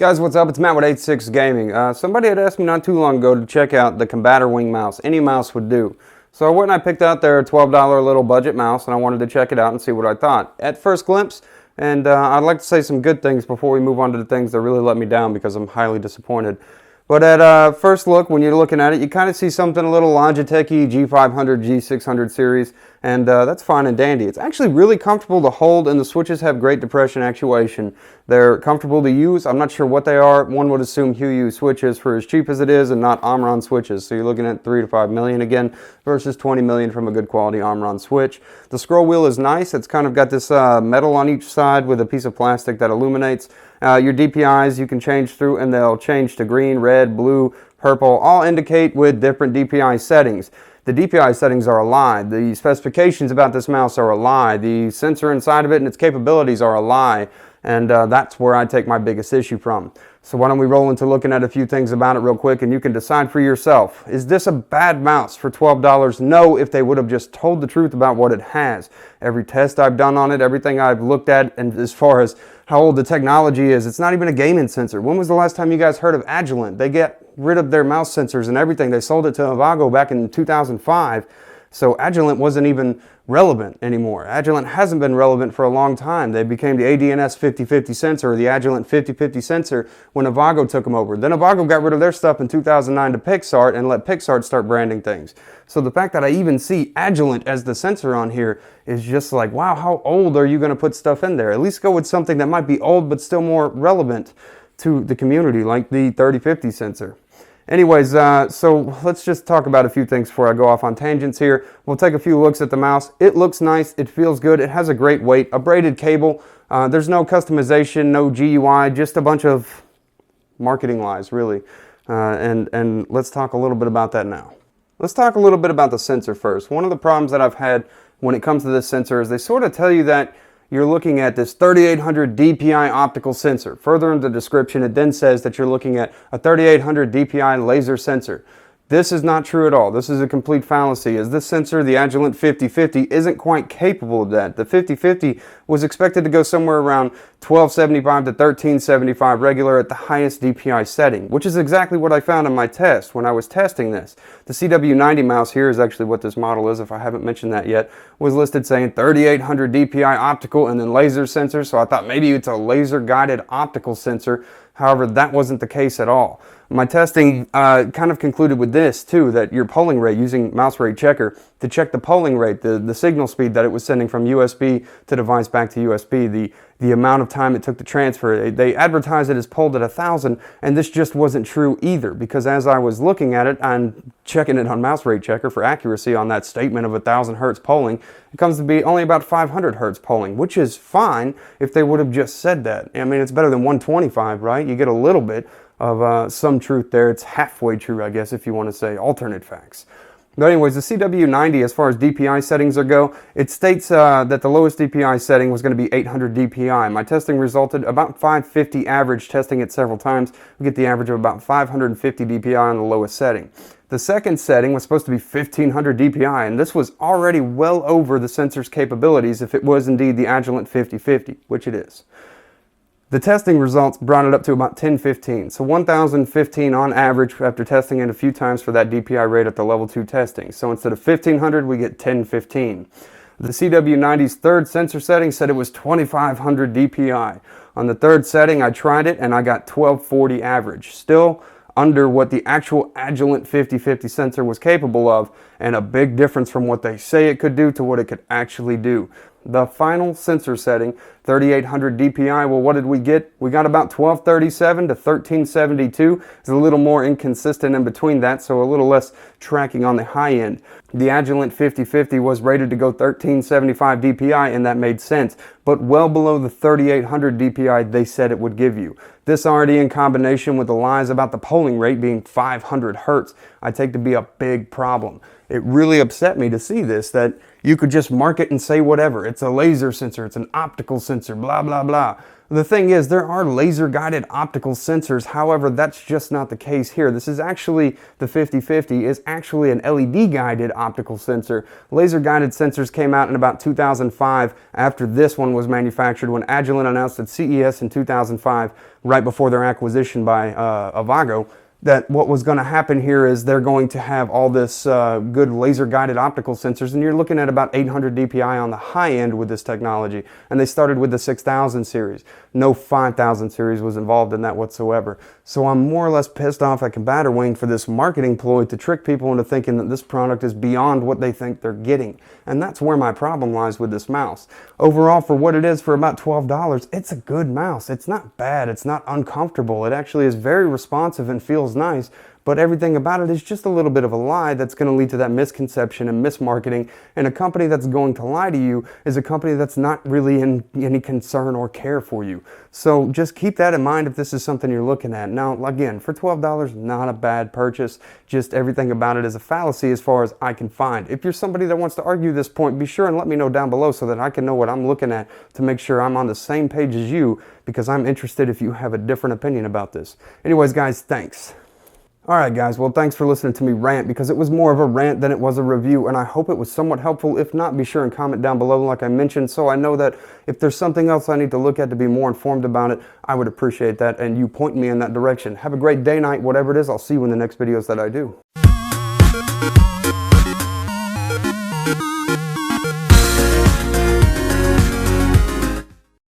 Guys, what's up? It's Matt with 86 Gaming. Somebody had asked me not too long ago to check out the Combator Wing mouse. Any mouse would do. So I went and I picked out their $12 little budget mouse, and I wanted to check it out and see what I thought. At first glimpse, and I'd like to say some good things before we move on to the things that really let me down because I'm highly disappointed. But at first look, when you're looking at it, you kind of see something a little Logitech-y, G500, G600 series, and that's fine and dandy. It's actually really comfortable to hold, and the switches have great depression actuation. They're comfortable to use. I'm not sure what they are. One would assume Huiyu switches for as cheap as it is and not Omron switches. So you're looking at $3 to $5 million again versus $20 million from a good quality Omron switch. The scroll wheel is nice. It's kind of got this metal on each side with a piece of plastic that illuminates. Your DPIs you can change through, and they'll change to green, red, blue, purple, all indicate with different DPI settings. The DPI settings are a lie. The specifications about this mouse are a lie. The sensor inside of it and its capabilities are a lie. And that's where I take my biggest issue from. So why don't we roll into looking at a few things about it real quick, and you can decide for yourself. Is this a bad mouse for $12? No, if they would have just told the truth about what it has. Every test I've done on it, everything I've looked at, and as far as how old the technology is, it's not even a gaming sensor. When was the last time you guys heard of Agilent? They get rid of their mouse sensors and everything. They sold it to Avago back in 2005. So Agilent wasn't even relevant anymore. Agilent hasn't been relevant for a long time. They became the ADNS 5050 sensor, or the Agilent 5050 sensor, when Avago took them over. Then Avago got rid of their stuff in 2009 to Pixart and let Pixart start branding things. So the fact that I even see Agilent as the sensor on here is just like, wow, how old are you going to put stuff in there? At least go with something that might be old but still more relevant to the community, like the 3050 sensor. Anyways, so let's just talk about a few things before I go off on tangents here. We'll take a few looks at the mouse. It looks nice. It feels good. It has a great weight. A braided cable. There's no customization, no GUI, just a bunch of marketing lies, really. And let's talk a little bit about that now. Let's talk a little bit about the sensor first. One of the problems that I've had when it comes to this sensor is they sort of tell you that you're looking at this 3800 DPI optical sensor. Further in the description, it then says that you're looking at a 3800 DPI laser sensor. This is not true at all. This is a complete fallacy, as this sensor, the Agilent 5050, isn't quite capable of that. The 5050 was expected to go somewhere around 1275 to 1375 regular at the highest DPI setting, which is exactly what I found in my test when I was testing this. The CW90 mouse here is actually what this model is, if I haven't mentioned that yet, was listed saying 3800 DPI optical and then laser sensor, so I thought maybe it's a laser guided optical sensor. However, that wasn't the case at all. My testing kind of concluded with this too, that your polling rate, using mouse rate checker to check the polling rate, the signal speed that it was sending from USB to device back to USB, the amount of time it took to transfer. They advertised it as polled at 1,000, and this just wasn't true either, because as I was looking at it and checking it on mouse rate checker for accuracy on that statement of 1,000 hertz polling, it comes to be only about 500 hertz polling, which is fine if they would have just said that. I mean, it's better than 125, right? You get a little bit of some truth there. It's halfway true, I guess, if you want to say alternate facts. But anyways, the CW90, as far as DPI settings go, it states that the lowest DPI setting was going to be 800 DPI. My testing resulted about 550 average, testing it several times. We get the average of about 550 DPI on the lowest setting. The second setting was supposed to be 1500 DPI, and this was already well over the sensor's capabilities if it was indeed the Agilent 5050, which it is. The testing results brought it up to about 1015, so 1015 on average after testing it a few times for that DPI rate at the level 2 testing. So instead of 1500, we get 1015. The CW90's third sensor setting said it was 2500 DPI. On the third setting, I tried it and I got 1240 average. Still under what the actual Agilent 5050 sensor was capable of, and a big difference from what they say it could do to what it could actually do. The final sensor setting, 3800 DPI, well, what did we get? We got about 1237 to 1372. It's a little more inconsistent in between that, so a little less tracking on the high end. The Agilent 5050 was rated to go 1375 DPI, and that made sense, but well below the 3800 DPI they said it would give you. This already in combination with the lies about the polling rate being 500 hertz, I take to be a big problem. It really upset me to see this, that you could just mark it and say whatever. It's a laser sensor, it's an optical sensor, blah, blah, blah. The thing is, there are laser-guided optical sensors. However, that's just not the case here. This is actually, the 5050 is actually an LED-guided optical sensor. Laser-guided sensors came out in about 2005 after this one was manufactured, when Agilent announced at CES in 2005, right before their acquisition by Avago, that what was going to happen here is they're going to have all this good laser-guided optical sensors, and you're looking at about 800 DPI on the high end with this technology. And they started with the 6000 series. No 5000 series was involved in that whatsoever. So I'm more or less pissed off at CombatorWing for this marketing ploy to trick people into thinking that this product is beyond what they think they're getting. And that's where my problem lies with this mouse. Overall, for what it is, for about $12, it's a good mouse. It's not bad. It's not uncomfortable. It actually is very responsive and feels nice, but everything about it is just a little bit of a lie that's going to lead to that misconception and mismarketing. And a company that's going to lie to you is a company that's not really in any concern or care for you. So just keep that in mind if this is something you're looking at. Now, again, for $12, not a bad purchase. Just everything about it is a fallacy as far as I can find. If you're somebody that wants to argue this point, be sure and let me know down below so that I can know what I'm looking at to make sure I'm on the same page as you, because I'm interested if you have a different opinion about this. Anyways, guys, thanks. Alright guys, well thanks for listening to me rant, because it was more of a rant than it was a review, and I hope it was somewhat helpful. If not, be sure and comment down below like I mentioned, so I know that if there's something else I need to look at to be more informed about it, I would appreciate that, and you point me in that direction. Have a great day, night, whatever it is. I'll see you in the next videos that I do.